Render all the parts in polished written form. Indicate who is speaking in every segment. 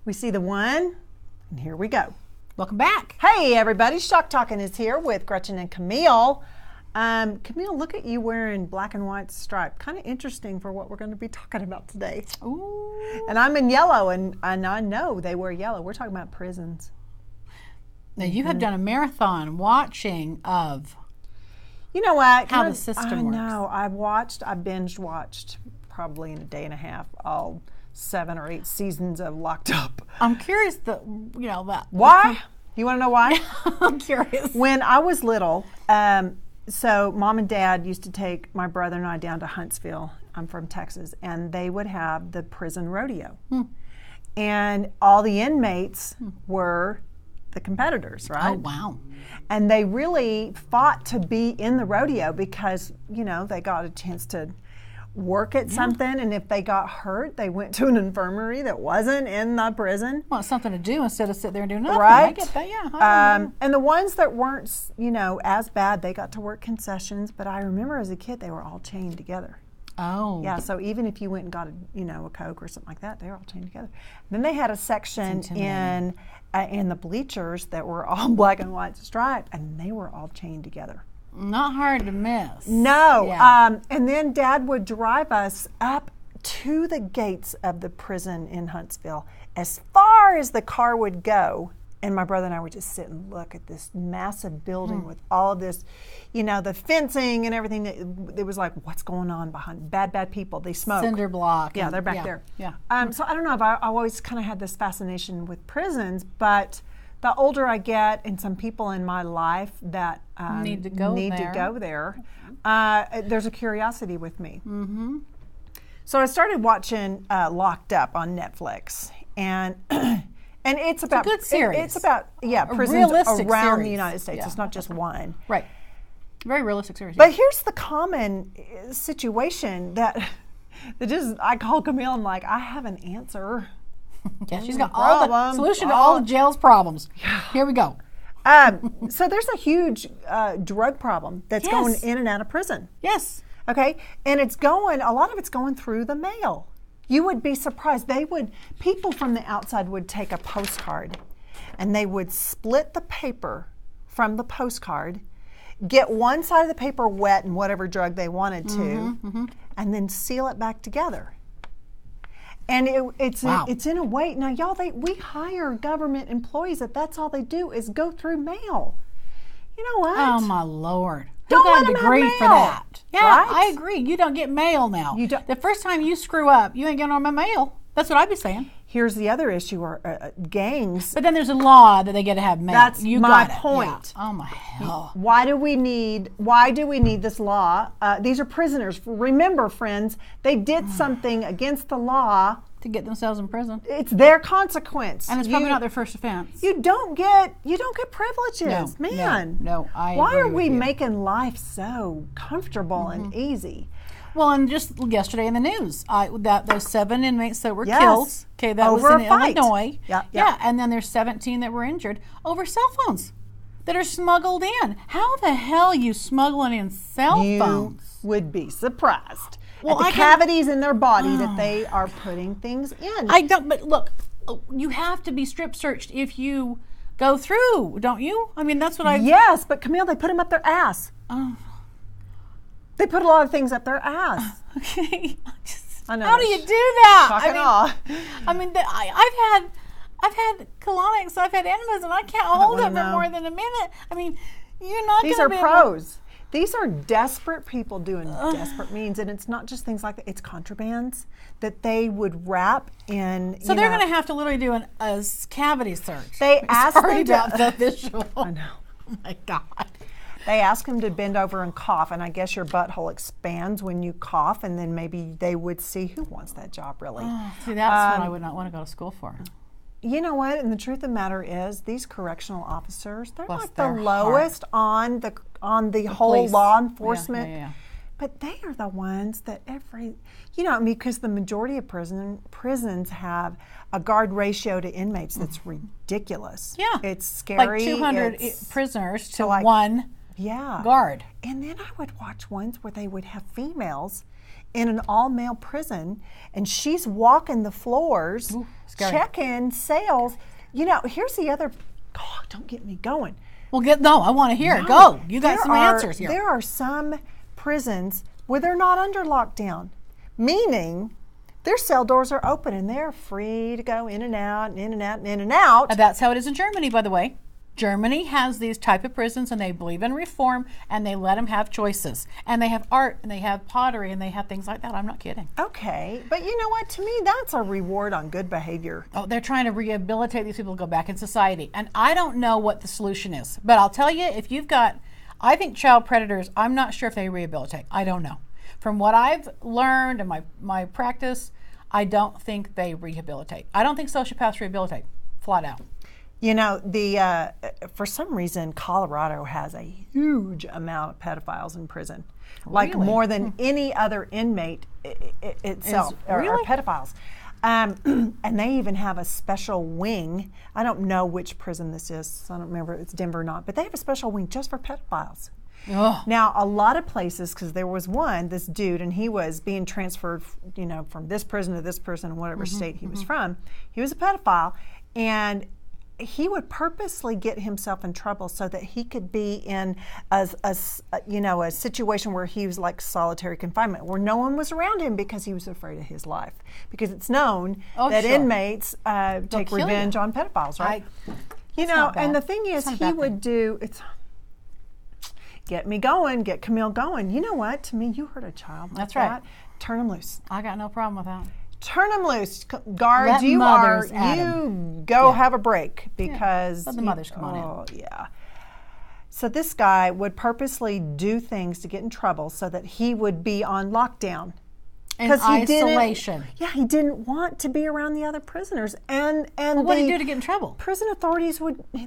Speaker 1: We see the one, and here we go.
Speaker 2: Welcome back.
Speaker 1: Hey everybody, Shock Talking is here with Gretchen and Camille. Camille, look at you wearing black and white stripe. Kind of interesting for what we're going to be talking about today.
Speaker 2: Ooh.
Speaker 1: And I'm in yellow, and I know they wear yellow. We're talking about prisons.
Speaker 2: Now you have done a marathon watching of
Speaker 1: You know what?
Speaker 2: how the system works.
Speaker 1: I know. I binge watched probably in a day and a half all 7 or 8 seasons of Locked Up.
Speaker 2: I'm curious that
Speaker 1: Why? You want to know why?
Speaker 2: I'm curious.
Speaker 1: When I was little, so Mom and Dad used to take my brother and I down to Huntsville. I'm from Texas, and they would have the prison rodeo. And all the inmates were the competitors, right?
Speaker 2: Oh, wow.
Speaker 1: And they really fought to be in the rodeo because, they got a chance to work at something, and if they got hurt, they went to an infirmary that wasn't in the prison.
Speaker 2: Well, it's something to do instead of sit there and do nothing.
Speaker 1: Right.
Speaker 2: I get that, yeah.
Speaker 1: And the ones that weren't, as bad, they got to work concessions, but I remember as a kid, they were all chained together.
Speaker 2: Oh.
Speaker 1: Yeah, so even if you went and got a Coke or something like that, they were all chained together. Then they had a section in the bleachers that were all black and white stripe, and they were all chained together.
Speaker 2: Not hard to miss.
Speaker 1: No.
Speaker 2: Yeah.
Speaker 1: And then Dad would drive us up to the gates of the prison in Huntsville as far as the car would go. And my brother and I would just sit and look at this massive building with all of this, the fencing and everything. It was like, what's going on behind? Bad people. They smoke.
Speaker 2: Cinder block.
Speaker 1: Yeah, they're back there.
Speaker 2: Yeah.
Speaker 1: So I don't know if I always kind of had this fascination with prisons, but the older I get, and some people in my life that
Speaker 2: need to go
Speaker 1: there, there's a curiosity with me. Mm-hmm. So I started watching Locked Up on Netflix, and it's about
Speaker 2: a good series.
Speaker 1: It's about prisons
Speaker 2: realistic
Speaker 1: around
Speaker 2: series.
Speaker 1: the United States.
Speaker 2: Yeah.
Speaker 1: It's not just one.
Speaker 2: Right. Very realistic series.
Speaker 1: But here's the common situation that just I call Camille and like I have an answer.
Speaker 2: Yeah, she's got all the solution to all the jail's problems. Here we go.
Speaker 1: So there's a huge drug problem that's going in and out of prison.
Speaker 2: Yes.
Speaker 1: Okay, and a lot of it's going through the mail. You would be surprised. People from the outside would take a postcard and they would split the paper from the postcard, get one side of the paper wet in whatever drug they wanted to, and then seal it back together. And it's in a way, now y'all, we hire government employees that's all they do is go through mail. You know what?
Speaker 2: Oh my Lord.
Speaker 1: Don't
Speaker 2: got
Speaker 1: let
Speaker 2: a
Speaker 1: them
Speaker 2: degree
Speaker 1: have
Speaker 2: for
Speaker 1: mail,
Speaker 2: that. Yeah,
Speaker 1: right?
Speaker 2: I agree. You don't get mail now.
Speaker 1: You don't.
Speaker 2: The first time you screw up, you ain't getting on my mail. That's what I'd be saying.
Speaker 1: Here's the other issue, are gangs.
Speaker 2: But then there's a law that they get to have mail.
Speaker 1: That's my
Speaker 2: got it.
Speaker 1: point.
Speaker 2: Yeah. Oh my hell.
Speaker 1: Why do we need this law? These are prisoners. Remember, friends, they did something against the law
Speaker 2: To get themselves in prison.
Speaker 1: It's their consequence.
Speaker 2: And it's probably not their first offense.
Speaker 1: You don't get privileges. Man.
Speaker 2: No,
Speaker 1: Why
Speaker 2: agree
Speaker 1: are
Speaker 2: with
Speaker 1: we
Speaker 2: you.
Speaker 1: making life so comfortable and easy?
Speaker 2: Well, and just yesterday in the news, those 7 inmates that were
Speaker 1: Yes.
Speaker 2: killed. Okay, that
Speaker 1: Over
Speaker 2: was in
Speaker 1: a fight.
Speaker 2: Illinois.
Speaker 1: Yeah.
Speaker 2: And then there's 17 that were injured over cell phones that are smuggled in. How the hell are you smuggling in cell phones?
Speaker 1: You would be surprised
Speaker 2: Well,
Speaker 1: at the cavities in their body that they are putting things in.
Speaker 2: But look, you have to be strip searched if you go through, don't you? I mean, that's what
Speaker 1: Yes, but Camille, they put them up their ass.
Speaker 2: Oh.
Speaker 1: They put a lot of things up their ass.
Speaker 2: Okay.
Speaker 1: I know.
Speaker 2: How do you do that?
Speaker 1: Shock and awe.
Speaker 2: I mean, I've had colonics, I've had enemas, and I can't hold it for more than a minute. I mean, you're not going to be
Speaker 1: These are pros. These are desperate people doing desperate means, and it's not just things like that. It's contrabands that they would wrap in.
Speaker 2: So they're going to have to literally do a cavity search.
Speaker 1: They asked
Speaker 2: Sorry
Speaker 1: them
Speaker 2: about the visual.
Speaker 1: I know.
Speaker 2: Oh my God.
Speaker 1: They ask them to bend over and cough, and I guess your butthole expands when you cough, and then maybe they would see who wants that job, really.
Speaker 2: See, that's what I would not want to go to school for.
Speaker 1: You know what? And the truth of the matter is, these correctional officers, they're
Speaker 2: Bless
Speaker 1: like
Speaker 2: their
Speaker 1: the lowest on the whole
Speaker 2: police.
Speaker 1: law enforcement.
Speaker 2: Yeah.
Speaker 1: But they are the ones that because the majority of prisons have a guard ratio to inmates that's ridiculous.
Speaker 2: Yeah.
Speaker 1: It's scary.
Speaker 2: Like 200 prisoners to
Speaker 1: like-
Speaker 2: one
Speaker 1: Yeah.
Speaker 2: guard.
Speaker 1: And then I would watch ones where they would have females in an all-male prison, and she's walking the floors,
Speaker 2: scary.
Speaker 1: checking sales. You know, here's the other. God, don't get me going.
Speaker 2: Well, I want to hear it. Go. You got some answers here.
Speaker 1: There are some prisons where they're not under lockdown, meaning their cell doors are open and they're free to go in and out and in and out and in and out.
Speaker 2: And that's how it is in Germany, by the way. Germany has these type of prisons, and they believe in reform, and they let them have choices. And they have art, and they have pottery, and they have things like that. I'm not kidding.
Speaker 1: Okay, but you know what? To me, that's a reward on good behavior.
Speaker 2: Oh, they're trying to rehabilitate these people to go back in society. And I don't know what the solution is. But I'll tell you, if you've got, I think child predators, I'm not sure if they rehabilitate. I don't know. From what I've learned in my practice, I don't think they rehabilitate. I don't think sociopaths rehabilitate, flat out.
Speaker 1: You know, for some reason, Colorado has a huge amount of pedophiles in prison, like
Speaker 2: Really?
Speaker 1: more than any other inmate itself, or
Speaker 2: really?
Speaker 1: pedophiles. And they even have a special wing. I don't know which prison this is. I don't remember if it's Denver or not, but they have a special wing just for pedophiles.
Speaker 2: Ugh.
Speaker 1: Now, a lot of places, because there was this dude, and he was being transferred, you know, from this prison to this prison in whatever state he was from. He was a pedophile, and he would purposely get himself in trouble so that he could be in a situation where he was like solitary confinement, where no one was around him because he was afraid of his life. Because it's known that
Speaker 2: sure.
Speaker 1: inmates take
Speaker 2: kill
Speaker 1: revenge
Speaker 2: you.
Speaker 1: on pedophiles, right?
Speaker 2: It's
Speaker 1: know,
Speaker 2: not bad.
Speaker 1: and the thing is,
Speaker 2: It's not a
Speaker 1: he
Speaker 2: bad
Speaker 1: would do get me going, get Camille going. You know what? To me, you hurt a child. Like
Speaker 2: That's right.
Speaker 1: that, turn him loose.
Speaker 2: I got no problem with that.
Speaker 1: Turn them loose, guards.
Speaker 2: Let mothers at 'em.
Speaker 1: You go have a break because
Speaker 2: Let the mothers come on in.
Speaker 1: Oh yeah. So this guy would purposely do things to get in trouble so that he would be on lockdown.
Speaker 2: In
Speaker 1: Because he
Speaker 2: isolation.
Speaker 1: he didn't want to be around the other prisoners, and
Speaker 2: Well, what did he do to get in trouble?
Speaker 1: prison authorities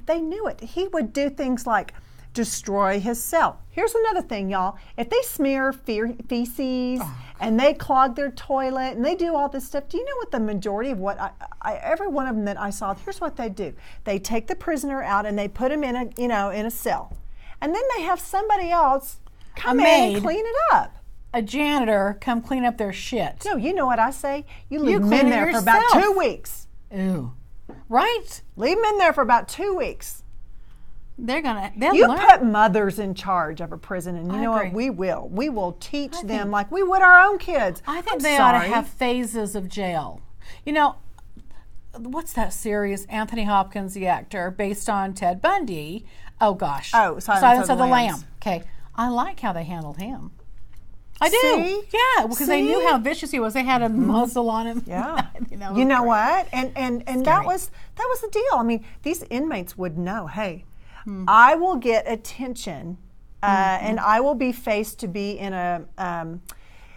Speaker 1: they knew it. He would do things like destroy his cell. Here's another thing, y'all. If they smear feces and they clog their toilet and they do all this stuff, do you know what the majority of what every one of them that I saw, here's what they do. They take the prisoner out and they put him in a cell. And then they have somebody else come in and clean it up.
Speaker 2: A janitor come clean up their shit.
Speaker 1: No, you know what I say? You leave them
Speaker 2: clean
Speaker 1: in
Speaker 2: it
Speaker 1: there for about
Speaker 2: yourself.
Speaker 1: 2 weeks.
Speaker 2: Ooh. Right?
Speaker 1: Leave them in there for about 2 weeks.
Speaker 2: They'll
Speaker 1: You
Speaker 2: learn.
Speaker 1: put mothers in charge of a prison, and you know what?
Speaker 2: agree.
Speaker 1: We will teach them like we would our own kids.
Speaker 2: I think
Speaker 1: I'm
Speaker 2: they ought to
Speaker 1: sorry.
Speaker 2: have phases of jail. You know, what's that series? Anthony Hopkins, the actor, based on Ted Bundy. Oh gosh.
Speaker 1: Oh, Silence of the
Speaker 2: Lamb.
Speaker 1: Lambs.
Speaker 2: Okay. I like how they handled him. I do.
Speaker 1: See?
Speaker 2: Yeah, because they knew
Speaker 1: See?
Speaker 2: how vicious he was. They had a muzzle on him.
Speaker 1: Yeah.
Speaker 2: you know,
Speaker 1: You know
Speaker 2: great.
Speaker 1: what? And that was the deal. I mean, these inmates would know, hey, I will get attention, and I will be faced to be in a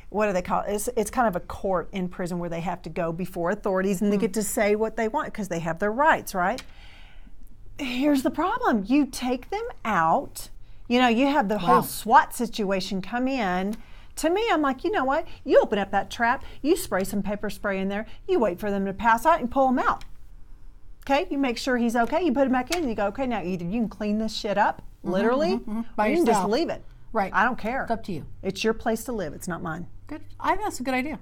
Speaker 1: what do they call it? It's kind of a court in prison where they have to go before authorities and they get to say what they want because they have their rights, right? Here's the problem. You take them out. You know, you have the whole SWAT situation come in. To me, I'm like, you know what? You open up that trap, you spray some pepper spray in there, you wait for them to pass out and pull them out. Okay? You make sure he's okay, you put him back in, and you go, okay, now either you can clean this shit up, literally,
Speaker 2: By
Speaker 1: or you can just
Speaker 2: yourself.
Speaker 1: leave it.
Speaker 2: Right.
Speaker 1: I don't care.
Speaker 2: It's up to you.
Speaker 1: It's your place to live. It's not mine.
Speaker 2: Good. I think that's a good idea.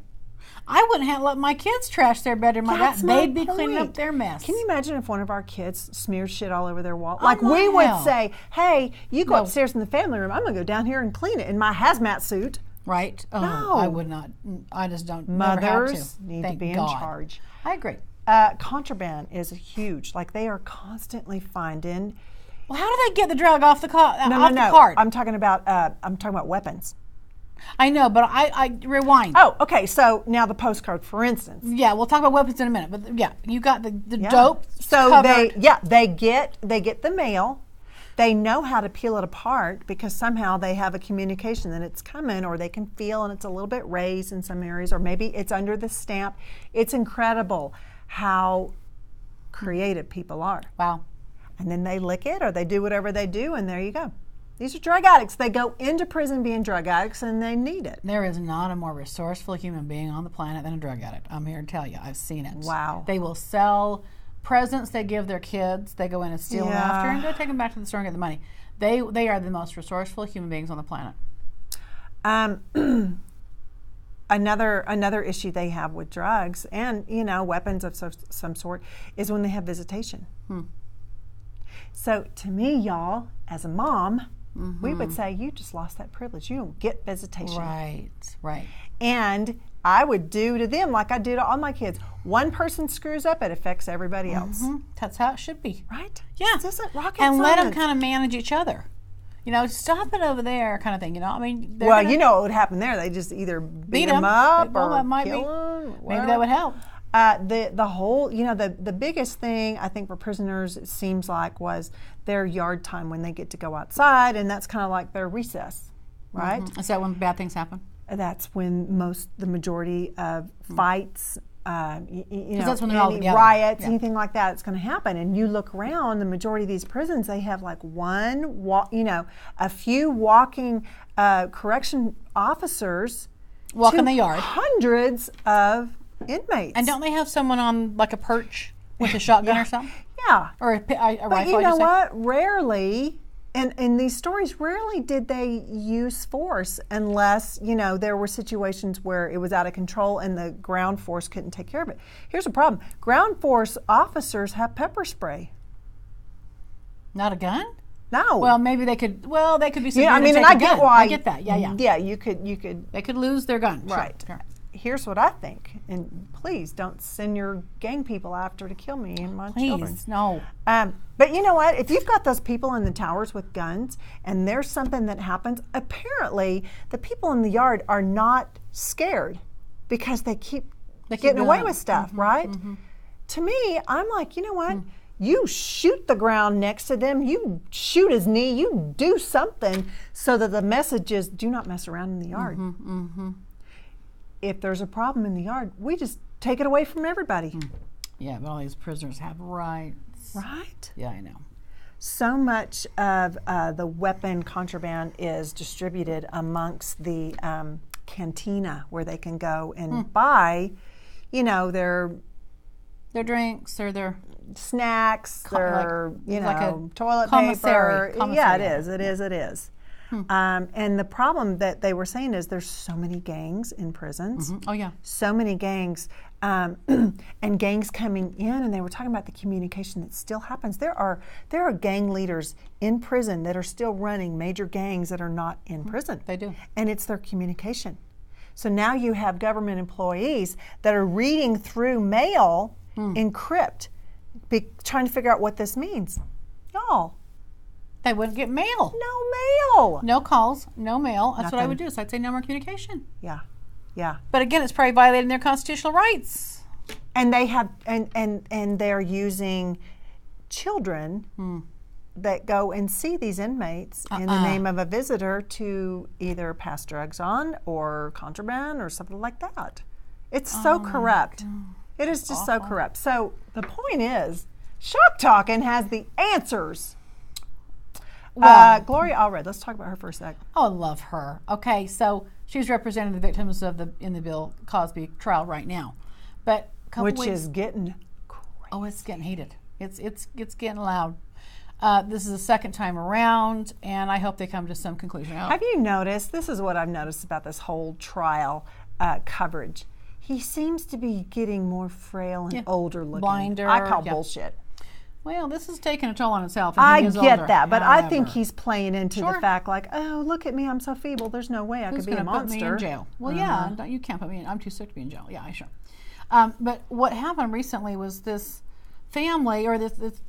Speaker 2: I wouldn't have let my kids trash their bedroom like that.
Speaker 1: That's my
Speaker 2: They'd be cleaning
Speaker 1: point.
Speaker 2: up their mess.
Speaker 1: Can you imagine if one of our kids smeared shit all over their wall?
Speaker 2: Oh,
Speaker 1: Like we
Speaker 2: my
Speaker 1: would
Speaker 2: hell.
Speaker 1: say, hey, you go
Speaker 2: No.
Speaker 1: upstairs in the family room. I'm going to go down here and clean it in my hazmat suit.
Speaker 2: Right? Oh,
Speaker 1: No.
Speaker 2: I would not. I just don't. never have
Speaker 1: Mothers
Speaker 2: to.
Speaker 1: need
Speaker 2: Thank
Speaker 1: to be
Speaker 2: God.
Speaker 1: in charge.
Speaker 2: I agree.
Speaker 1: Contraband is huge. Like they are constantly finding.
Speaker 2: Well, how do they get the drug off the car?
Speaker 1: No.
Speaker 2: the cart?
Speaker 1: I'm talking about weapons.
Speaker 2: I know, but I rewind.
Speaker 1: Oh, okay. So now the postcard, for instance.
Speaker 2: Yeah, we'll talk about weapons in a minute. But yeah, you got the
Speaker 1: Yeah.
Speaker 2: dope.
Speaker 1: So
Speaker 2: covered.
Speaker 1: they get the mail. They know how to peel it apart because somehow they have a communication that it's coming, or they can feel and it's a little bit raised in some areas, or maybe it's under the stamp. It's incredible how creative people are.
Speaker 2: Wow.
Speaker 1: And then they lick it or they do whatever they do, and there you go. These are drug addicts. They go into prison being drug addicts and they need it.
Speaker 2: There is not a more resourceful human being on the planet than a drug addict. I'm here to tell you. I've seen it.
Speaker 1: Wow.
Speaker 2: They will sell presents they give their kids. They go in and steal them after and go take them back to the store and get the money. They are the most resourceful human beings on the planet.
Speaker 1: another issue they have with drugs and weapons of some sort is when they have visitation. So to me, y'all, as a mom, we would say you just lost that privilege. You don't get visitation.
Speaker 2: Right.
Speaker 1: And I would do to them like I do to all my kids. One person screws up, it affects everybody else.
Speaker 2: That's how it should be.
Speaker 1: Right?
Speaker 2: Yeah.
Speaker 1: This isn't rocket
Speaker 2: and let them
Speaker 1: science.
Speaker 2: kind of manage each other. Stop it over there, kind of thing. I mean,
Speaker 1: well, what would happen there? They just either beat them up or
Speaker 2: that might
Speaker 1: kill
Speaker 2: be.
Speaker 1: them.
Speaker 2: Maybe that would help.
Speaker 1: The whole, the biggest thing I think for prisoners, it seems like, was their yard time when they get to go outside, and that's kind of like their recess, right?
Speaker 2: Is that when bad things happen?
Speaker 1: That's when the majority of fights,
Speaker 2: that's when they're all together.
Speaker 1: Riots, anything like that, it's going to happen. And you look around, the majority of these prisons, they have like a few walking correction officers
Speaker 2: walk in
Speaker 1: to
Speaker 2: the yard.
Speaker 1: Hundreds of inmates.
Speaker 2: And don't they have someone on like a perch with a shotgun or something?
Speaker 1: Yeah.
Speaker 2: Or a rifle?
Speaker 1: But you know what? Rarely. And in these stories, rarely did they use force unless, there were situations where it was out of control and the ground force couldn't take care of it. Here's the problem. Ground force officers have pepper spray.
Speaker 2: Not a gun?
Speaker 1: No.
Speaker 2: Well, maybe they could. Well, they could be.
Speaker 1: And I get why.
Speaker 2: I get that. Yeah.
Speaker 1: Yeah, you could.
Speaker 2: They could lose their gun.
Speaker 1: Right.
Speaker 2: Sure.
Speaker 1: Here's what I think, and please don't send your gang people after to kill me and my children.
Speaker 2: Please, no.
Speaker 1: But you know what? If you've got those people in the towers with guns and there's something that happens, apparently the people in the yard are not scared because they keep getting away with stuff, right? To me, I'm like, you know what? You shoot the ground next to them, you shoot his knee, you do something so that the message is, do not mess around in the yard. If there's a problem in the yard, we just take it away from everybody.
Speaker 2: Yeah, but all these prisoners have rights.
Speaker 1: Right?
Speaker 2: Yeah, I know.
Speaker 1: So much of the weapon contraband is distributed amongst the cantina where they can go and buy, their
Speaker 2: drinks or their
Speaker 1: snacks, their,
Speaker 2: like
Speaker 1: toilet
Speaker 2: commissary.
Speaker 1: paper. Yeah, it is. And the problem that they were saying is there's so many gangs in prisons.
Speaker 2: Oh, yeah.
Speaker 1: So many gangs, and gangs coming in, and they were talking about the communication that still happens. There are gang leaders in prison that are still running major gangs that are not in prison.
Speaker 2: They do.
Speaker 1: And it's their communication. So now you have government employees that are reading through mail, encrypt, trying to figure out what this means. Y'all.
Speaker 2: They wouldn't get mail.
Speaker 1: No mail.
Speaker 2: No calls, no mail. That's what I
Speaker 1: Nothing.
Speaker 2: would do. So I'd say no more communication.
Speaker 1: Yeah.
Speaker 2: But again, it's probably violating their constitutional rights.
Speaker 1: And they have and they're using children that go and see these inmates in the name of a visitor to either pass drugs on or contraband or something like that. It's so corrupt. It is just so corrupt. So the point is, Shock Talking has the answers.
Speaker 2: Well,
Speaker 1: Gloria Allred, let's talk about her for a sec.
Speaker 2: Oh, I love her. Okay, so she's representing the victims of in the Bill Cosby trial right now, but
Speaker 1: Which is getting crazy.
Speaker 2: Oh, it's getting heated. It's getting loud. This is the second time around, and I hope they come to some conclusion.
Speaker 1: Have you noticed? This is what I've noticed about this whole trial coverage. He seems to be getting more frail and older looking.
Speaker 2: Blinder.
Speaker 1: I call bullshit.
Speaker 2: Well, this is taking a toll on itself.
Speaker 1: I
Speaker 2: get
Speaker 1: get that, but I think he's playing into the fact like, oh, look at me, I'm so feeble. There's no way I could be a monster.
Speaker 2: Put me in jail? Well, yeah, you can't put me in. I'm too sick to be in jail. Yeah, sure. But what happened recently was this family, or this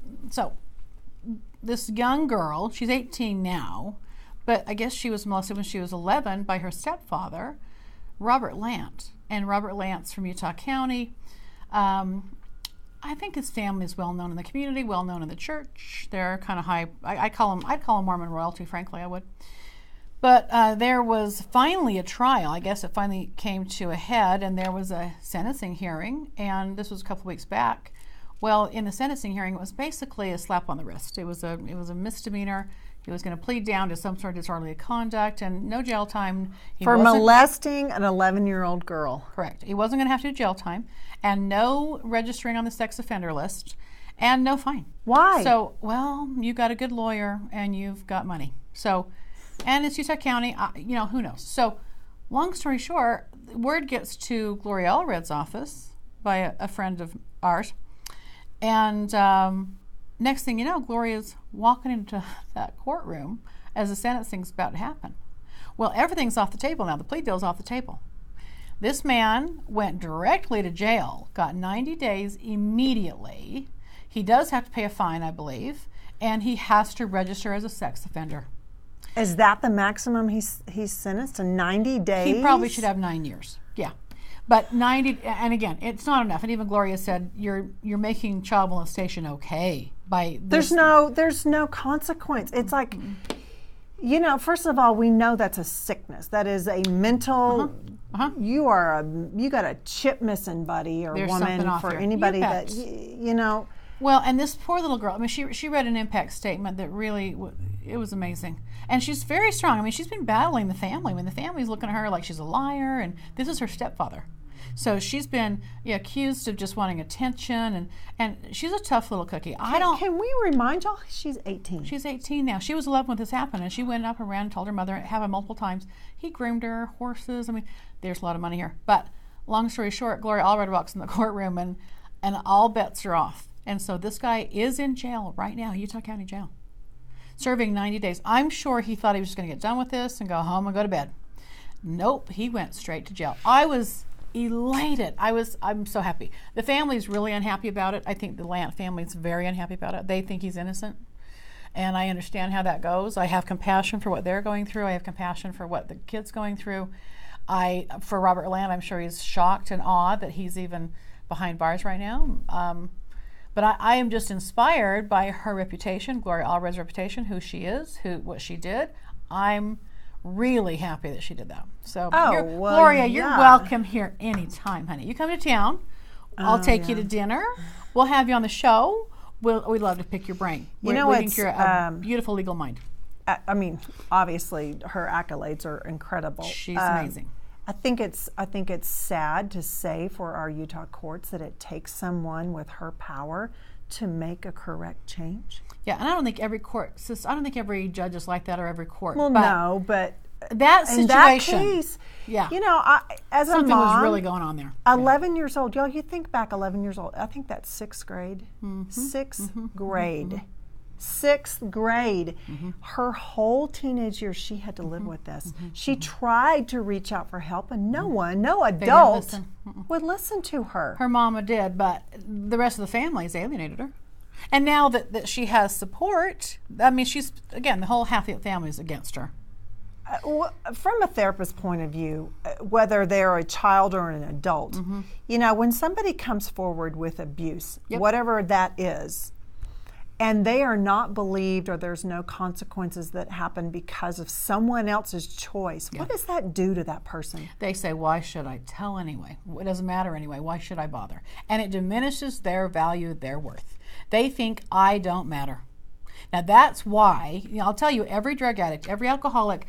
Speaker 2: young girl. She's 18 now, but I guess she was molested when she was 11 by her stepfather, Robert Lance, and Robert Lance from Utah County. I think his family is well known in the community, well known in the church. They're kind of high. I'd call them Mormon royalty, frankly, I would. But there was finally a trial. I guess it finally came to a head, and there was a sentencing hearing, and this was a couple of weeks back. Well, in the sentencing hearing, it was basically a slap on the wrist. It was a misdemeanor. He was going to plead down to some sort of disorderly conduct and no jail time.
Speaker 1: For molesting an 11-year-old girl.
Speaker 2: Correct. He wasn't going to have to do jail time, and no registering on the sex offender list, and no fine.
Speaker 1: Why?
Speaker 2: So, well, you got a good lawyer and you've got money. So, and it's Utah County. Who knows? So, Long story short, word gets to Gloria Allred's office by a friend of ours, and next thing you know, Gloria's walking into that courtroom as the sentencing's about to happen. Well, everything's off the table now. The plea deal's off the table. This man went directly to jail, got 90 days immediately. He does have to pay a fine, I believe, and he has to register as a sex offender.
Speaker 1: Is that the maximum he's sentenced to 90 days?
Speaker 2: He probably should have 9 years. Yeah. But 90, and again, it's not enough. And even Gloria said, you're making child molestation okay by this.
Speaker 1: There's no consequence. It's like, you know, first of all, we know that's a sickness. That is a mental, you got a chip missing, buddy, or
Speaker 2: There's
Speaker 1: woman, for
Speaker 2: here.
Speaker 1: anybody that, you know.
Speaker 2: Well, and this poor little girl, I mean, she read an impact statement that really, it was amazing. And she's very strong. I mean, she's been battling the family. I mean, the family's looking at her like she's a liar, and this is her stepfather. So she's been accused of just wanting attention, and she's a tough little cookie.
Speaker 1: Can we remind y'all, she's 18.
Speaker 2: She's 18 now. She was 11 when this happened, and she went up and ran and told her mother, have him multiple times. He groomed her, horses. I mean, there's a lot of money here. But long story short, Gloria Allred walks in the courtroom, and all bets are off. And so this guy is in jail right now, Utah County Jail, serving 90 days. I'm sure he thought he was just going to get done with this and go home and go to bed. Nope, he went straight to jail. I was elated. I'm so happy. The family's really unhappy about it. I think the Lant family's very unhappy about it. They think he's innocent. And I understand how that goes. I have compassion for what they're going through. I have compassion for what the kid's going through. For Robert Lant, I'm sure he's shocked and awed that he's even behind bars right now. But I am just inspired by her reputation, Gloria Allred's reputation, who she is, what she did. I'm really happy that she did that. So, Gloria, you're welcome here anytime, honey. You come to town, I'll take you to dinner. We'll have you on the show. We'd love to pick your brain. We think you're a beautiful legal mind.
Speaker 1: I mean, obviously, her accolades are incredible.
Speaker 2: She's amazing.
Speaker 1: I think it's sad to say for our Utah courts that it takes someone with her power to make a correct change.
Speaker 2: Yeah, and I don't think every every judge is like that, or every court.
Speaker 1: Well, no, but
Speaker 2: that situation,
Speaker 1: in that case,
Speaker 2: yeah,
Speaker 1: you know, as
Speaker 2: something
Speaker 1: a mom,
Speaker 2: was really going on there.
Speaker 1: 11 years old, y'all. You think back, 11 years old. I think that's sixth grade. Sixth grade. Sixth grade. Her whole teenage years, she had to live with this. She tried to reach out for help, and no adult would listen to her.
Speaker 2: Her mama did, but the rest of the family has alienated her. And now that she has support, I mean, the whole half the family is against her.
Speaker 1: From a therapist's point of view, whether they're a child or an adult, you know, when somebody comes forward with abuse, whatever that is, and they are not believed, or there's no consequences that happen because of someone else's choice, what does that do to that person?
Speaker 2: They say, why should I tell anyway? It doesn't matter anyway. Why should I bother? And it diminishes their value, their worth. They think I don't matter. Now that's why, I'll tell you, every drug addict, every alcoholic,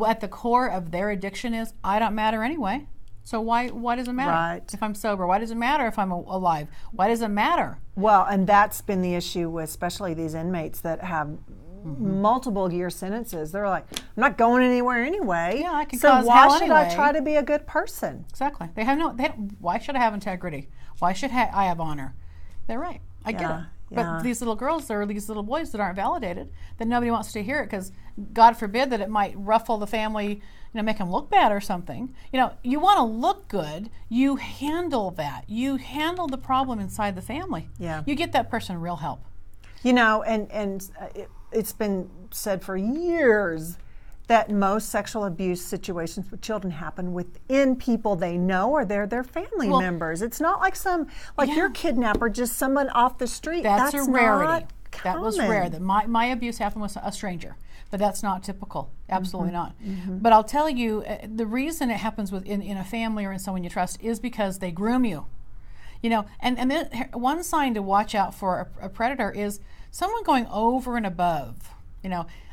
Speaker 2: at the core of their addiction is, I don't matter anyway. So why does it matter if I'm sober? Why does it matter if I'm alive? Why does it matter?
Speaker 1: Well, and that's been the issue with especially these inmates that have multiple year sentences. They're like, I'm not going anywhere anyway.
Speaker 2: Yeah, I can
Speaker 1: so
Speaker 2: cause
Speaker 1: why
Speaker 2: hell
Speaker 1: should
Speaker 2: anyway.
Speaker 1: I try to be a good person?
Speaker 2: Exactly. Why should I have integrity? Why should I have honor? They're right. I get it. But these little girls or these little boys that aren't validated, that nobody wants to hear it because God forbid that it might ruffle the family, make them look bad or something. You want to look good, you handle that. You handle the problem inside the family.
Speaker 1: Yeah.
Speaker 2: You get that person real help.
Speaker 1: And it's been said for years that most sexual abuse situations with children happen within people they know or they're their family members. It's not like your kidnapper, just someone off the street.
Speaker 2: That's a rarity.
Speaker 1: Not common.
Speaker 2: That was rare. That my abuse happened with a stranger, but that's not typical. Absolutely not. But I'll tell you, the reason it happens in a family or in someone you trust is because they groom you. And then one sign to watch out for a predator is someone going over and above.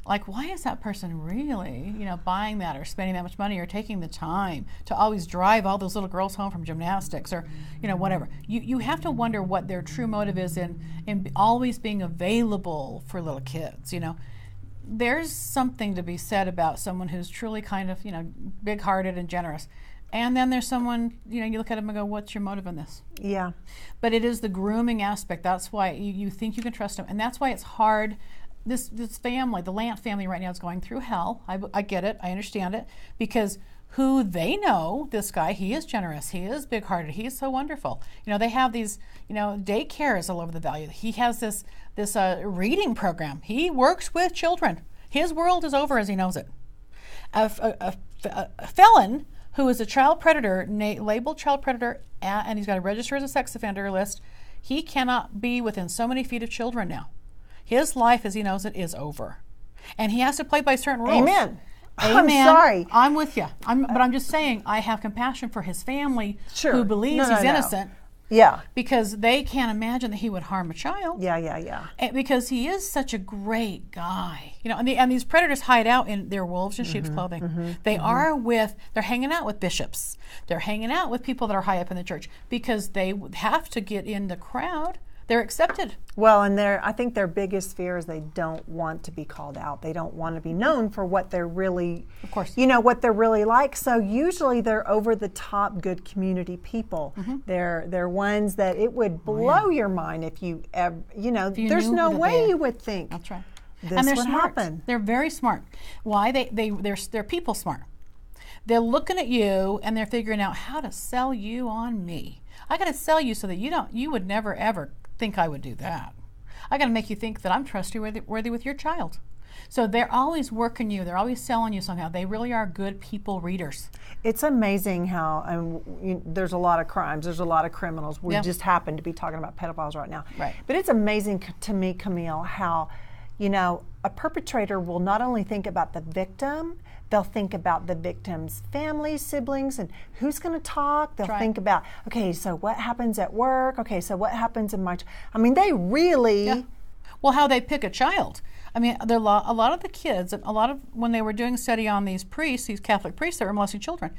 Speaker 2: Like, why is that person really, buying that or spending that much money or taking the time to always drive all those little girls home from gymnastics or, whatever. You have to wonder what their true motive is in always being available for little kids, there's something to be said about someone who's truly kind of, big-hearted and generous. And then there's someone, you look at them and go, what's your motive in this?
Speaker 1: Yeah.
Speaker 2: But it is the grooming aspect. That's why you think you can trust them. And that's why it's hard. This family, the Lant family right now is going through hell. I get it. I understand it. Because who they know, this guy, he is generous. He is big-hearted. He is so wonderful. They have these, daycares all over the valley. He has this reading program. He works with children. His world is over as he knows it. A felon who is a child predator, labeled child predator, and he's got to register as a sex offender list, he cannot be within so many feet of children now. His life, as he knows it, is over. And he has to play by certain rules.
Speaker 1: Amen.
Speaker 2: Amen.
Speaker 1: I'm sorry.
Speaker 2: I'm with you. But I'm just saying, I have compassion for his family who believes he's innocent.
Speaker 1: Yeah.
Speaker 2: Because they can't imagine that he would harm a child.
Speaker 1: Yeah.
Speaker 2: Because he is such a great guy. And these predators hide out in their wolves in sheep's clothing. They're hanging out with bishops. They're hanging out with people that are high up in the church because they have to get in the crowd. They're accepted.
Speaker 1: Well, and I think their biggest fear is they don't want to be called out. They don't want to be known for what they're really,
Speaker 2: of course,
Speaker 1: what they're really like. So usually they're over the top good community people. They're ones that it would blow your mind if you ever, there's no way you would think.
Speaker 2: That's right.
Speaker 1: This
Speaker 2: and they're
Speaker 1: would
Speaker 2: smart.
Speaker 1: happen.
Speaker 2: They're very smart. Why? They're people smart. They're looking at you and they're figuring out how to sell you on me. I got to sell you so that you would never ever think I would do that. I got to make you think that I'm trustworthy with your child. So they're always working you. They're always selling you somehow. They really are good people readers.
Speaker 1: It's amazing how there's a lot of crimes. There's a lot of criminals. We just happen to be talking about pedophiles right now.
Speaker 2: Right.
Speaker 1: But it's amazing to me, Camille, how a perpetrator will not only think about the victim, they'll think about the victim's family, siblings, and who's going to talk. They'll think about, okay, so what happens at work? Okay, so what happens in my... they really...
Speaker 2: Yeah. Well, how they pick a child. A lot of the kids, when they were doing a study on these Catholic priests that were molesting children,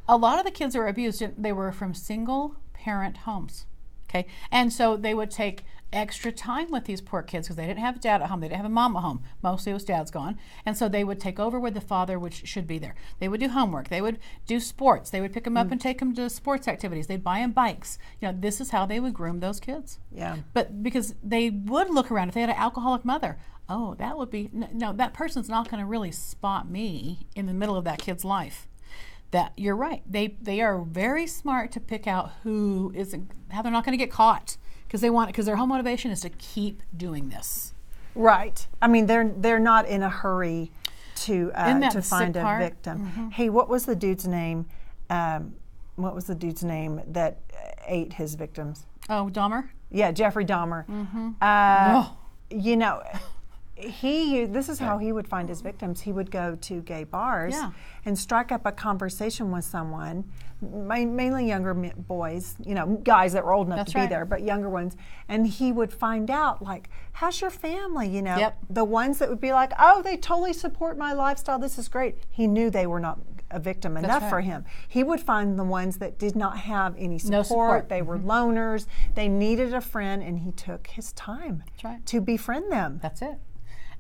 Speaker 2: a lot of the kids that were abused, they were from single-parent homes. Okay, and so they would take extra time with these poor kids because they didn't have dad at home. They didn't have a mom at home. Mostly it was dad's gone. And so they would take over where the father should be there. They would do homework. They would do sports. They would pick them up and take them to sports activities. They'd buy them bikes. This is how they would groom those kids.
Speaker 1: Yeah.
Speaker 2: But because they would look around, if they had an alcoholic mother, that would be, no, that person's not going to really spot me in the middle of that kid's life. That you're right. They are very smart to pick out how they're not going to get caught because their whole motivation is to keep doing this.
Speaker 1: Right. They're not in a hurry to find a victim. Hey, what was the dude's name? What was the dude's name that ate his victims?
Speaker 2: Oh, Dahmer?
Speaker 1: Yeah, Jeffrey Dahmer. This is how he would find his victims. He would go to gay bars and strike up a conversation with someone, mainly younger boys, guys that were old enough to be there, but younger ones. And he would find out, like, how's your family? The ones that would be like, oh, they totally support my lifestyle. This is great. He knew they were not a victim enough for him. He would find the ones that did not have any support.
Speaker 2: No support.
Speaker 1: They were loners. They needed a friend, and he took his time to befriend them.
Speaker 2: That's it.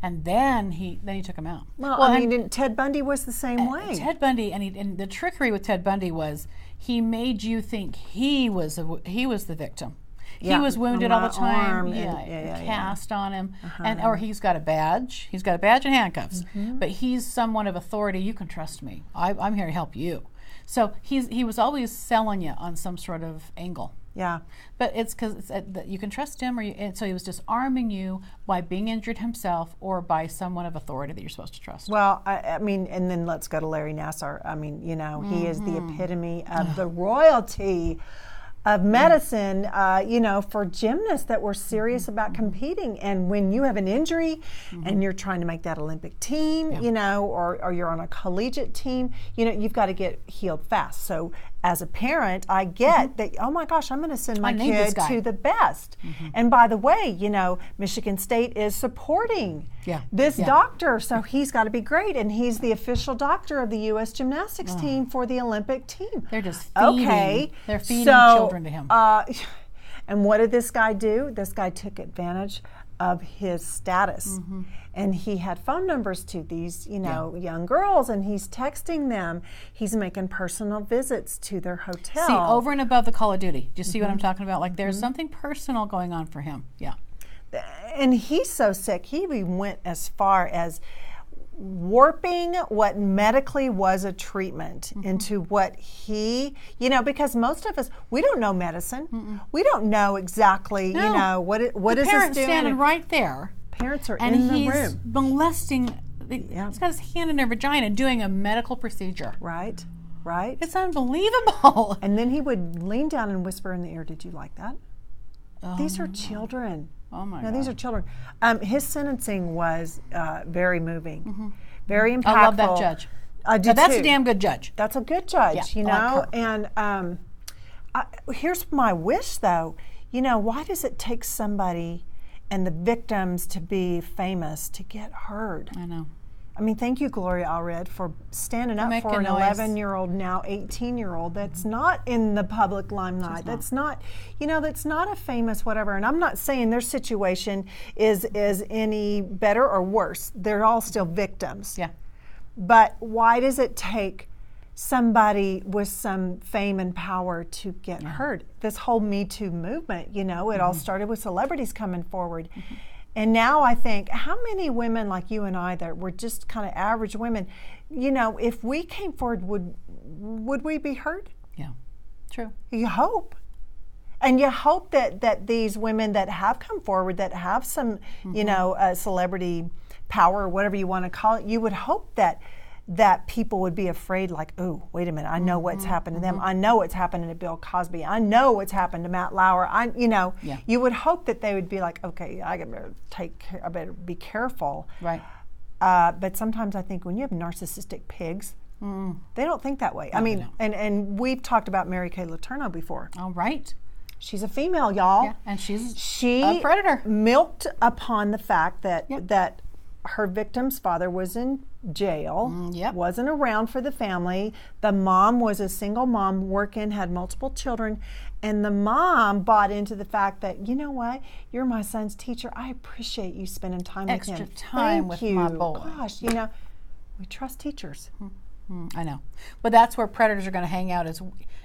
Speaker 2: And then he took him out.
Speaker 1: Well, Ted Bundy was the same way.
Speaker 2: Ted Bundy, and the trickery with Ted Bundy was he made you think he was the victim. He was wounded all the time. Cast on him, or he's got a badge. He's got a badge and handcuffs. But he's someone of authority. You can trust me. I'm here to help you. So he was always selling you on some sort of angle.
Speaker 1: Yeah.
Speaker 2: But it's because you can trust him, and so he was disarming you by being injured himself or by someone of authority that you're supposed to trust.
Speaker 1: Well, and then let's go to Larry Nassar. He is the epitome of the royalty of medicine, for gymnasts that were serious about competing. And when you have an injury and you're trying to make that Olympic team, or you're on a collegiate team, you've got to get healed fast. So as a parent, I get that, oh my gosh, I'm going to send my kid to the best. And by the way, Michigan State is supporting this doctor, so he's got to be great. And he's the official doctor of the U.S. gymnastics team for the Olympic team.
Speaker 2: They're just feeding, they're feeding children to him.
Speaker 1: And what did this guy do? This guy took advantage of his status. And he had phone numbers to these, young girls, and he's texting them. He's making personal visits to their hotel.
Speaker 2: See, over and above the Call of Duty. Do you see what I'm talking about? Like there's something personal going on for him. Yeah.
Speaker 1: And he's so sick, he even went as far as warping what medically was a treatment into what he, because most of us, we don't know medicine. We don't know exactly, what is this
Speaker 2: parents
Speaker 1: doing?
Speaker 2: standing right there.
Speaker 1: Parents are
Speaker 2: And
Speaker 1: in the
Speaker 2: he's
Speaker 1: room.
Speaker 2: molesting, he's got his hand in their vagina doing a medical procedure.
Speaker 1: Right.
Speaker 2: It's unbelievable.
Speaker 1: And then he would lean down and whisper in the ear, "Did you like that?" These are children.
Speaker 2: Oh my
Speaker 1: No,
Speaker 2: God.
Speaker 1: these are children. His sentencing was very moving, very impactful.
Speaker 2: I love that judge.
Speaker 1: I do
Speaker 2: Now, that's
Speaker 1: too.
Speaker 2: a damn good judge.
Speaker 1: That's a good judge,
Speaker 2: Yeah, I like her.
Speaker 1: And here's my wish, though. Why does it take somebody and the victims to be famous to get heard?
Speaker 2: I know.
Speaker 1: I mean, thank you, Gloria Allred, for standing up
Speaker 2: making
Speaker 1: for an
Speaker 2: noise.
Speaker 1: 11-year-old, now 18-year-old that's not in the public limelight. That's not, that's not a famous whatever. And I'm not saying their situation is any better or worse. They're all still victims.
Speaker 2: Yeah.
Speaker 1: But why does it take somebody with some fame and power to get heard? This whole Me Too movement, it all started with celebrities coming forward. And now I think, how many women like you and I that were just kind of average women, if we came forward, would we be heard?
Speaker 2: Yeah. True.
Speaker 1: You hope. And you hope that these women that have come forward, that have some, celebrity power or whatever you want to call it, you would hope that people would be afraid, like, oh, wait a minute, I know what's happened to them. I know what's happened to Bill Cosby. I know what's happened to Matt Lauer. You would hope that they would be like, okay, I better be careful.
Speaker 2: Right.
Speaker 1: But sometimes I think when you have narcissistic pigs, they don't think that way. I mean, and we've talked about Mary Kay Letourneau before.
Speaker 2: All right.
Speaker 1: She's a female, y'all.
Speaker 2: Yeah. And she
Speaker 1: She
Speaker 2: a predator.
Speaker 1: milked upon the fact that her victim's father was in jail, wasn't around for the family. The mom was a single mom working, had multiple children, and the mom bought into the fact that, you know what, you're my son's teacher. I appreciate you spending time with him.
Speaker 2: Extra time with my boy.
Speaker 1: Gosh, we trust teachers.
Speaker 2: I know. But that's where predators are going to hang out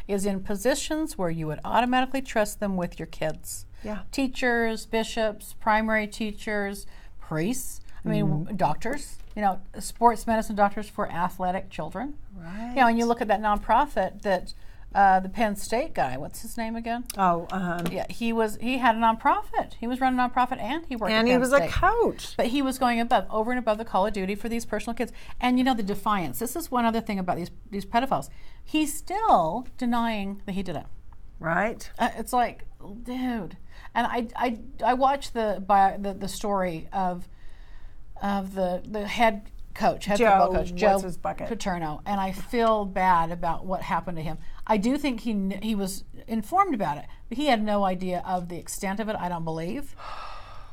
Speaker 2: is in positions where you would automatically trust them with your kids.
Speaker 1: Yeah.
Speaker 2: Teachers, bishops, primary teachers, priests. I mean, doctors, sports medicine doctors for athletic children.
Speaker 1: Right.
Speaker 2: And you look at that nonprofit that the Penn State guy, what's his name again?
Speaker 1: Oh,
Speaker 2: Yeah, he had a nonprofit. He was running a nonprofit and he worked at
Speaker 1: and
Speaker 2: Penn
Speaker 1: he was
Speaker 2: State.
Speaker 1: a coach.
Speaker 2: But he was going over and above the Call of Duty for these personal kids. And the defiance. This is one other thing about these pedophiles. He's still denying that he did it.
Speaker 1: Right.
Speaker 2: It's like, dude. And I watched the story of the head football coach, Joe
Speaker 1: what's his bucket?
Speaker 2: Paterno, and I feel bad about what happened to him. I do think he was informed about it, but he had no idea of the extent of it. I don't believe.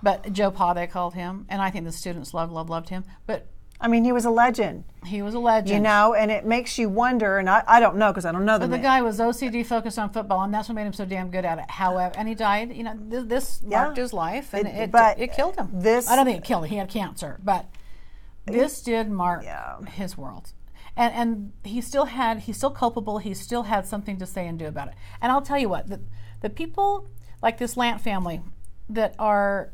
Speaker 2: But Joe Pa, they called him, and I think the students loved him. But
Speaker 1: I mean, he was a legend.
Speaker 2: he was a legend.
Speaker 1: And it makes you wonder, and I don't know because I don't know the
Speaker 2: But the
Speaker 1: man.
Speaker 2: guy was OCD focused on football, and that's what made him so damn good at it. However, and he died. This marked his life, and it killed him. I don't think it killed him. He had cancer, but this did mark his world. And he's still culpable. He still had something to say and do about it. And I'll tell you what, the people like this Lant family that are,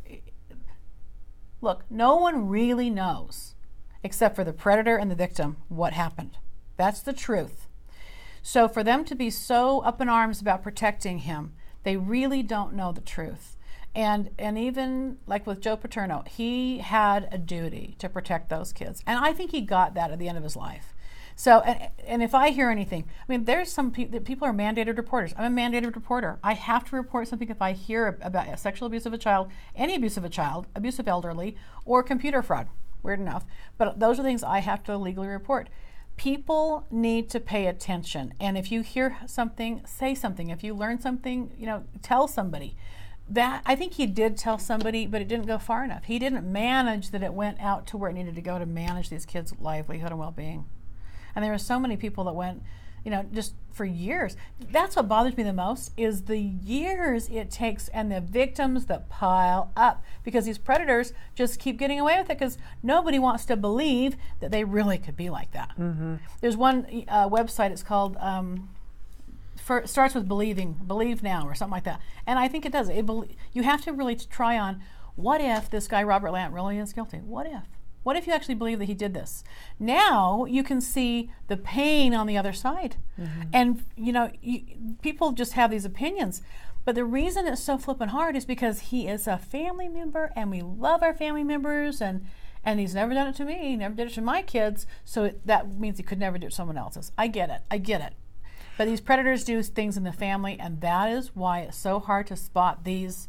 Speaker 2: look, no one really knows, except for the predator and the victim, what happened. That's the truth. So for them to be so up in arms about protecting him, they really don't know the truth. And even like with Joe Paterno, he had a duty to protect those kids. And I think he got that at the end of his life. So, and if I hear anything, I mean, there's some people are mandated reporters. I'm a mandated reporter. I have to report something if I hear about sexual abuse of a child, any abuse of a child, abuse of elderly, or computer fraud. Weird enough. But those are things I have to legally report. People need to pay attention. And if you hear something, say something. If you learn something, tell somebody. That I think he did tell somebody, but it didn't go far enough. He didn't manage that it went out to where it needed to go to manage these kids' livelihood and well-being. And there were so many people that went just for years. That's what bothers me the most is the years it takes and the victims that pile up because these predators just keep getting away with it because nobody wants to believe that they really could be like that. There's one website, it's called starts with Believe Now or something like that, and I think it does. You have to really try on, what if this guy Robert Lant really is guilty? What if you actually believe that he did this? Now you can see the pain on the other side. And people just have these opinions. But the reason it's so flippin' hard is because he is a family member and we love our family members and he's never done it to me, he never did it to my kids, so that means he could never do it to someone else's. I get it. But these predators do things in the family, and that is why it's so hard to spot these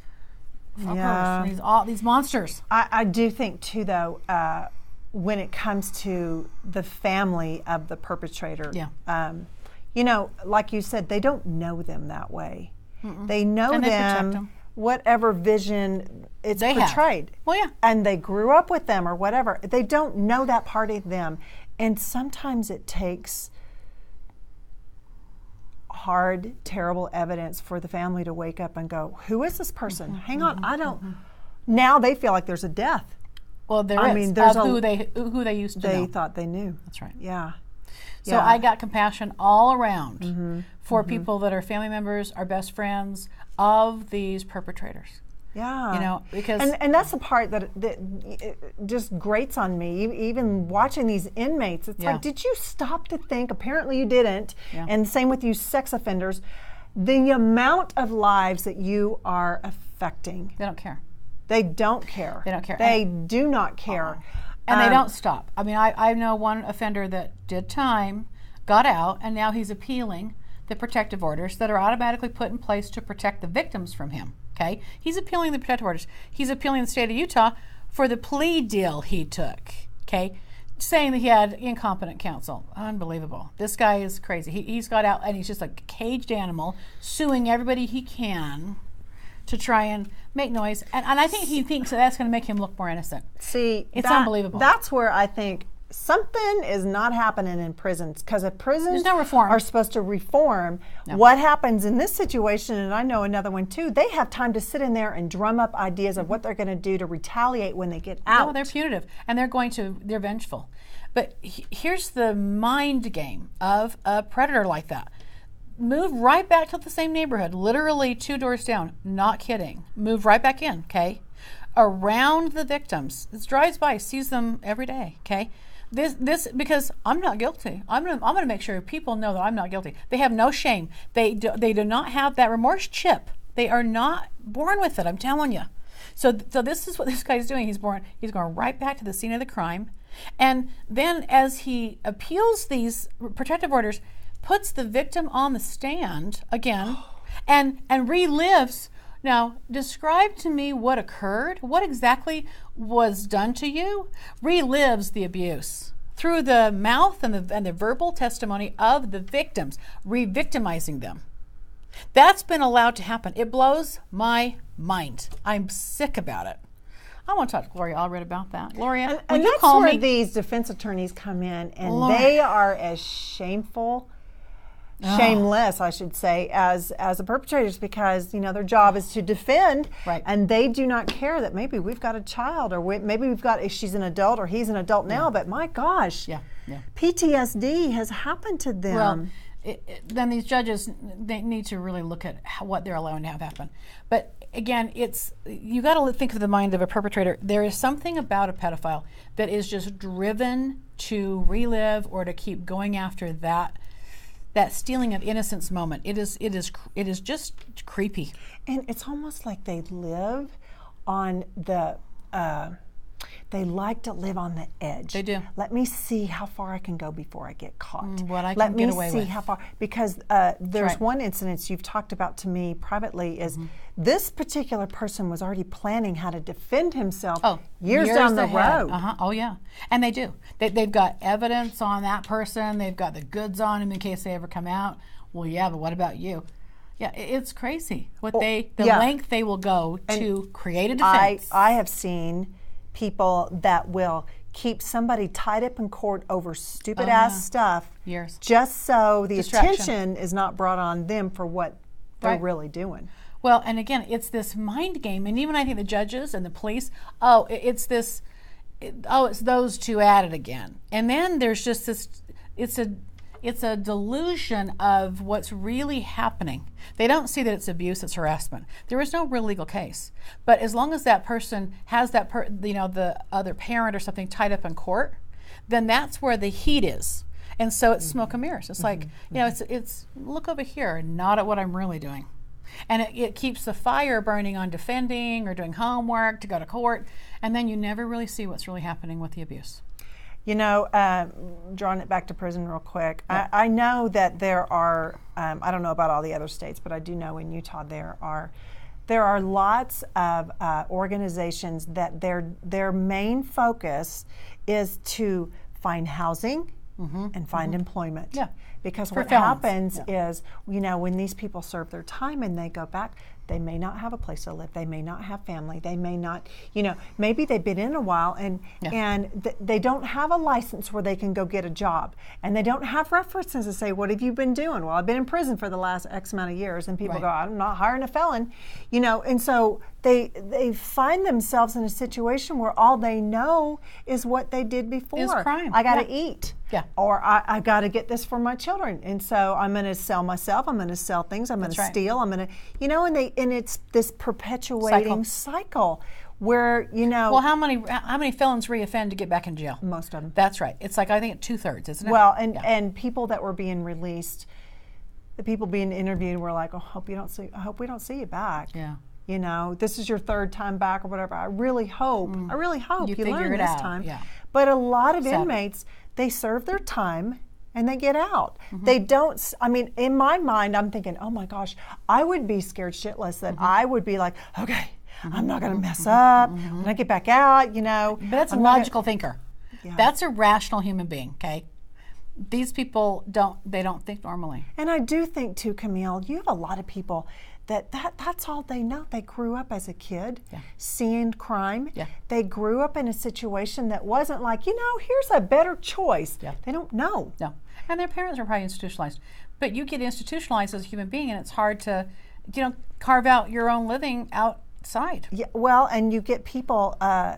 Speaker 2: fuckers, these monsters.
Speaker 1: I do think too, though, when it comes to the family of the perpetrator, like you said, they don't know them that way. They know them, whatever vision it's portrayed.
Speaker 2: Have. Well, yeah.
Speaker 1: And they grew up with them or whatever. They don't know that part of them. And sometimes it takes hard, terrible evidence for the family to wake up and go, who is this person? Hang on, I don't. Now they feel like there's a death.
Speaker 2: Well, there's who they used to know.
Speaker 1: They thought they knew.
Speaker 2: That's right.
Speaker 1: Yeah.
Speaker 2: So I got compassion all around for people that are family members, our best friends of these perpetrators.
Speaker 1: Yeah.
Speaker 2: Because
Speaker 1: and that's the part that just grates on me. Even watching these inmates, it's like, did you stop to think? Apparently you didn't. Yeah. And same with you sex offenders. The amount of lives that you are affecting.
Speaker 2: They don't care.
Speaker 1: They don't care.
Speaker 2: They don't care.
Speaker 1: They do not care.
Speaker 2: And they don't stop. I mean, I know one offender that did time, got out, and now he's appealing the protective orders that are automatically put in place to protect the victims from him. Okay? He's appealing the protective orders. He's appealing the state of Utah for the plea deal he took. Okay? Saying that he had incompetent counsel. Unbelievable. This guy is crazy. He's got out and he's just like a caged animal, suing everybody he can to try and make noise. And I think he thinks that's going to make him look more innocent.
Speaker 1: See,
Speaker 2: it's unbelievable.
Speaker 1: That's where I think something is not happening in prisons, because if prisons
Speaker 2: no reform.
Speaker 1: are supposed to reform, what happens in this situation, and I know another one too, they have time to sit in there and drum up ideas of what they're going to do to retaliate when they get out.
Speaker 2: No, they're punitive, and they're vengeful. But here's the mind game of a predator like that. Move right back to the same neighborhood, literally 2 doors down, not kidding. Move right back in, okay? Around the victims. This drives by, sees them every day, okay? This because I'm not guilty. I'm gonna make sure people know that I'm not guilty. They have no shame. They do not have that remorse chip. They are not born with it. I'm telling you. So this is what this guy's doing. He's going right back to the scene of the crime, and then as he appeals these protective orders, puts the victim on the stand again, and relives. Now, describe to me what occurred. What exactly was done to you? Relives the abuse through the mouth and the verbal testimony of the victims, re-victimizing them. That's been allowed to happen. It blows my mind. I'm sick about it. I want to talk to Gloria Allred about that. Gloria,
Speaker 1: and
Speaker 2: you
Speaker 1: that's
Speaker 2: call
Speaker 1: where
Speaker 2: me?
Speaker 1: These defense attorneys come in, and they are as shameless, I should say, as the perpetrators, because their job is to defend,
Speaker 2: right.
Speaker 1: And they do not care that maybe we've got a child, or maybe we've got she's an adult or he's an adult now, but my gosh, PTSD has happened to them.
Speaker 2: Well, then these judges, they need to really look at what they're allowing to have happen. But again, you got to think of the mind of a perpetrator. There is something about a pedophile that is just driven to relive or to keep going after that stealing of innocence moment. It is just creepy.
Speaker 1: And it's almost like they live on the they like to live on the edge.
Speaker 2: They do.
Speaker 1: Let me see how far I can go before I get caught.
Speaker 2: What I can get away with.
Speaker 1: Let me see how far, because there's one incident you've talked about to me privately is this particular person was already planning how to defend himself years down the road.
Speaker 2: Oh yeah, and they do. They've got evidence on that person. They've got the goods on him in case they ever come out. Well, yeah, but what about you? Yeah, it's crazy what length they will go to create a defense.
Speaker 1: I have seen people that will keep somebody tied up in court over stupid ass stuff
Speaker 2: Years.
Speaker 1: just so the
Speaker 2: Distraction.
Speaker 1: attention is not brought on them for what they're
Speaker 2: Right.
Speaker 1: really doing.
Speaker 2: Well, and again, it's this mind game, and even I think the judges and the police, it's this, it's those two at it again, and then there's just this, it's a delusion of what's really happening. They don't see that it's abuse, it's harassment. There is no real legal case, but as long as that person has that, the other parent or something tied up in court, then that's where the heat is. And so it's smoke and mirrors. It's like, it's look over here and not at what I'm really doing. And it keeps the fire burning on defending or doing homework to go to court, and then you never really see what's really happening with the abuse.
Speaker 1: You know, drawing it back to prison real quick, I know that there are, I don't know about all the other states, but I do know in Utah there are lots of organizations that their main focus is to find housing and find employment.
Speaker 2: Yeah.
Speaker 1: Because
Speaker 2: For
Speaker 1: what
Speaker 2: felons.
Speaker 1: happens is, when these people serve their time and they go back, they may not have a place to live. They may not have family. They may not, maybe they've been in a while and they don't have a license where they can go get a job. And they don't have references to say, what have you been doing? Well, I've been in prison for the last X amount of years. And people
Speaker 2: Right.
Speaker 1: go, I'm not hiring a felon. And so they find themselves in a situation where all they know is what they did before.
Speaker 2: Is crime.
Speaker 1: I got to
Speaker 2: Yeah.
Speaker 1: eat.
Speaker 2: Yeah.
Speaker 1: Or I got to get this for my children. And so I'm going to sell myself. I'm going to sell things. I'm going
Speaker 2: That's
Speaker 1: to
Speaker 2: right.
Speaker 1: steal. I'm going to, and it's this perpetuating cycle where,
Speaker 2: Well, how many felons reoffend to get back in jail?
Speaker 1: most of them.
Speaker 2: That's right. It's like, I think 2/3, isn't it?
Speaker 1: Well, and people that were being released, the people being interviewed were like, I hope we don't see you back.
Speaker 2: Yeah.
Speaker 1: This is your third time back or whatever. I really hope you
Speaker 2: figure
Speaker 1: learn
Speaker 2: it
Speaker 1: this
Speaker 2: out.
Speaker 1: time.
Speaker 2: Yeah.
Speaker 1: But a lot of
Speaker 2: Sadly.
Speaker 1: inmates, they serve their time and they get out. They don't, in my mind, I'm thinking, oh my gosh, I would be scared shitless that I would be like, okay, I'm not going to mess up. When I get back out,
Speaker 2: But that's a
Speaker 1: I'm not
Speaker 2: logical thinker.
Speaker 1: Yeah.
Speaker 2: That's a rational human being, okay? These people don't think normally.
Speaker 1: And I do think too, Camille, you have a lot of people that's all they know. They grew up as a kid seeing crime.
Speaker 2: Yeah.
Speaker 1: They grew up in a situation that wasn't like, here's a better choice.
Speaker 2: Yeah.
Speaker 1: They don't know.
Speaker 2: No. And their parents are probably institutionalized. But you get institutionalized as a human being, and it's hard to, carve out your own living outside.
Speaker 1: Yeah, well, and you get people, as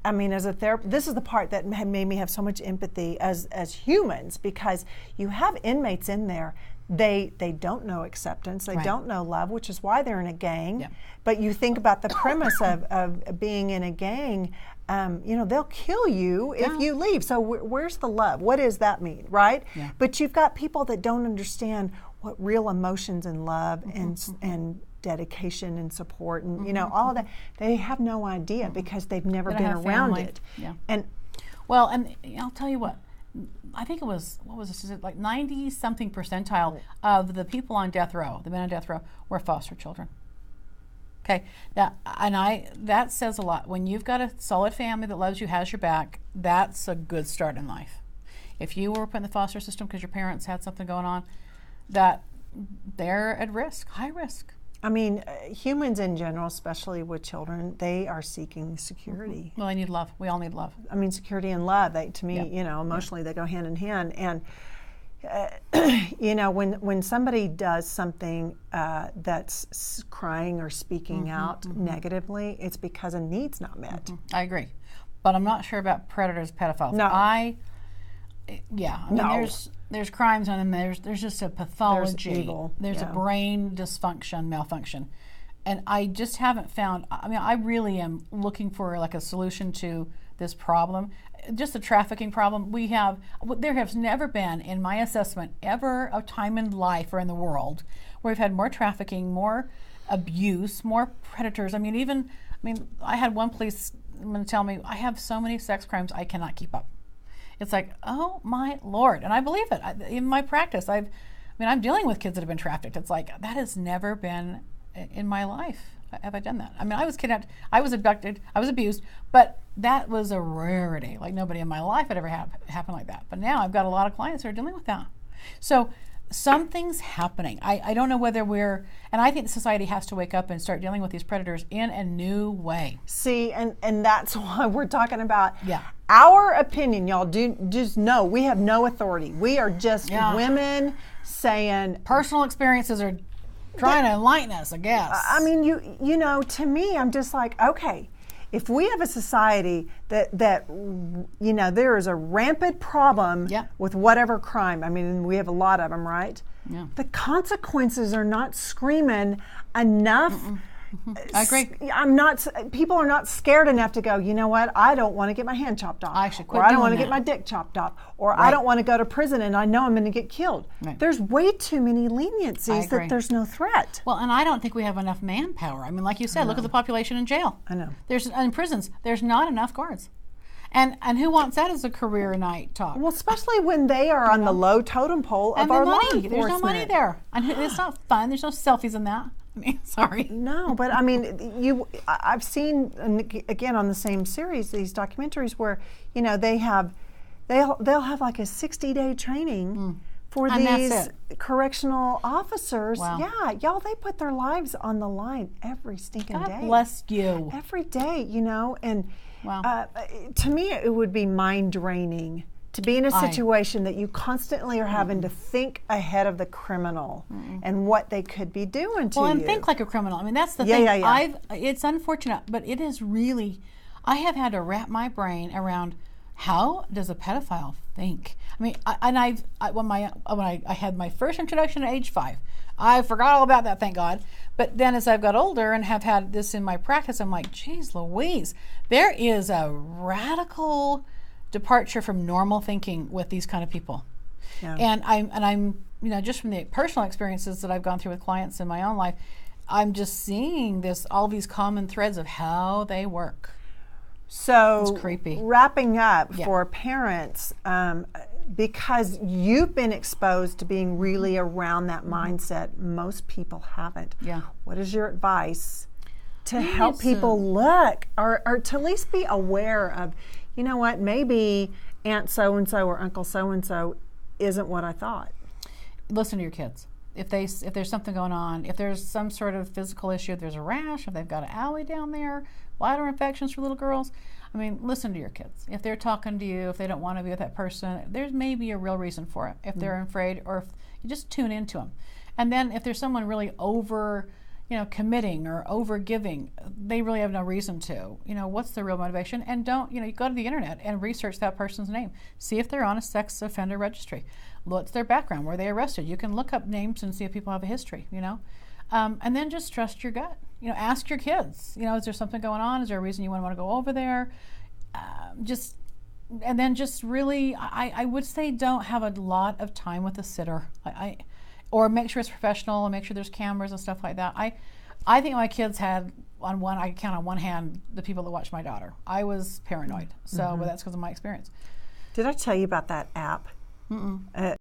Speaker 1: a therapist, this is the part that made me have so much empathy as humans, because you have inmates in there. They don't know acceptance. They
Speaker 2: Right.
Speaker 1: don't know love, which is why they're in a gang.
Speaker 2: Yeah.
Speaker 1: But you think about the premise of being in a gang, they'll kill you if you leave. So where's the love? What does that mean, right?
Speaker 2: Yeah.
Speaker 1: But you've got people that don't understand what real emotions and love and dedication and support and all of that. They have no idea because they've never
Speaker 2: They don't
Speaker 1: been
Speaker 2: have
Speaker 1: around
Speaker 2: family.
Speaker 1: it.
Speaker 2: Yeah.
Speaker 1: And
Speaker 2: Well, and I'll tell you what, I think it was, what was this, like 90-something percentile of the people on death row, the men on death row, were foster children. Okay, now, that says a lot. When you've got a solid family that loves you, has your back, that's a good start in life. If you were put in the foster system because your parents had something going on, that they're at risk, high risk.
Speaker 1: Humans in general, especially with children, they are seeking security.
Speaker 2: Well, they need love. We all need love.
Speaker 1: Security and love, to me, emotionally, they go hand in hand. And, when somebody does something that's crying or speaking out negatively, it's because a need's not met.
Speaker 2: I agree. But I'm not sure about predators, pedophiles.
Speaker 1: No. No.
Speaker 2: There's crimes and then there's just a pathology.
Speaker 1: There's evil.
Speaker 2: There's a brain dysfunction, malfunction. And I just haven't found, I really am looking for like a solution to this problem. Just the trafficking problem there has never been, in my assessment, ever a time in life or in the world where we've had more trafficking, more abuse, more predators. I had one policeman tell me, I have so many sex crimes I cannot keep up. It's like, oh my Lord. And I believe it. In my practice, I'm dealing with kids that have been trafficked. It's like, that has never been in my life. Have I done that? I was kidnapped, I was abducted, I was abused, but that was a rarity. Like nobody in my life had ever happened like that. But now I've got a lot of clients who are dealing with that. So something's happening. I don't know whether and I think society has to wake up and start dealing with these predators in a new way.
Speaker 1: See, and that's why we're talking about
Speaker 2: Yeah.
Speaker 1: our opinion, y'all. Just know we have no authority. We are just women saying
Speaker 2: Personal experiences are trying to enlighten us, I guess.
Speaker 1: I mean, you know, to me, I'm just like, okay, if we have a society that you know, there is a rampant problem with whatever crime. I mean, we have a lot of them, right?
Speaker 2: Yeah.
Speaker 1: The consequences are not screaming enough.
Speaker 2: I agree.
Speaker 1: People are not scared enough to go, you know what, I don't want to get my hand chopped off.
Speaker 2: I should quit
Speaker 1: or I don't
Speaker 2: doing
Speaker 1: want to
Speaker 2: that.
Speaker 1: get my dick chopped off. Or I don't want to go to prison and I know I'm going to get killed.
Speaker 2: Right.
Speaker 1: There's way too many leniencies
Speaker 2: agree.
Speaker 1: that there's no threat.
Speaker 2: Well, and I don't think we have enough manpower. I mean, like you said, look at the population in jail.
Speaker 1: I know.
Speaker 2: In prisons, there's not enough guards. And who wants that as a career night talk?
Speaker 1: Well, especially when they are on the low totem pole of
Speaker 2: and
Speaker 1: our
Speaker 2: the
Speaker 1: law
Speaker 2: money.
Speaker 1: enforcement.
Speaker 2: There's no money there. And it's not fun. There's no selfies in that. I mean, sorry.
Speaker 1: No, but I mean, I've seen, again, on the same series, these documentaries where, you know, they'll have like a 60-day training for
Speaker 2: And
Speaker 1: these
Speaker 2: that's
Speaker 1: correctional officers.
Speaker 2: Wow.
Speaker 1: Yeah, y'all, they put their lives on the line every stinking
Speaker 2: God
Speaker 1: day.
Speaker 2: bless you.
Speaker 1: Every day, you know, and
Speaker 2: Wow.
Speaker 1: to me, it would be mind draining to be in a situation that you constantly are having to think ahead of the criminal and what they could be doing to you.
Speaker 2: Well, and think like a criminal. I mean, that's the thing.
Speaker 1: Yeah.
Speaker 2: It's unfortunate, but it is really. I have had to wrap my brain around how does a pedophile think. I mean, when I had my first introduction at age 5, I forgot all about that, thank God. But then as I've got older and have had this in my practice, I'm like, geez, Louise, there is a radical departure from normal thinking with these kind of people.
Speaker 1: Yeah.
Speaker 2: And I'm you know, just from the personal experiences that I've gone through with clients in my own life, I'm just seeing all these common threads of how they work.
Speaker 1: So,
Speaker 2: It's creepy.
Speaker 1: wrapping up for parents, because you've been exposed to being really around that mindset, most people haven't.
Speaker 2: Yeah.
Speaker 1: What is your advice to help people look or to at least be aware of, you know what, maybe Aunt so-and-so or Uncle so-and-so isn't what I thought?
Speaker 2: Listen to your kids. If there's something going on, if there's some sort of physical issue, if there's a rash, if they've got an alley down there, bladder infections for little girls, I mean, listen to your kids. If they're talking to you, if they don't want to be with that person, there's maybe a real reason for it. If they're afraid, or if you just tune into them. And then if there's someone really committing or over giving, they really have no reason to. You know, what's the real motivation? And don't, you go to the internet and research that person's name. See if they're on a sex offender registry. What's their background? Were they arrested? You can look up names and see if people have a history, and then just trust your gut. Ask your kids, is there something going on? Is there a reason you want to go over there? And then just really, I would say don't have a lot of time with a sitter. Or make sure it's professional and make sure there's cameras and stuff like that. I think my kids had, I count on one hand the people that watched my daughter. I was paranoid, so but that's because of my experience.
Speaker 1: Did I tell you about that app?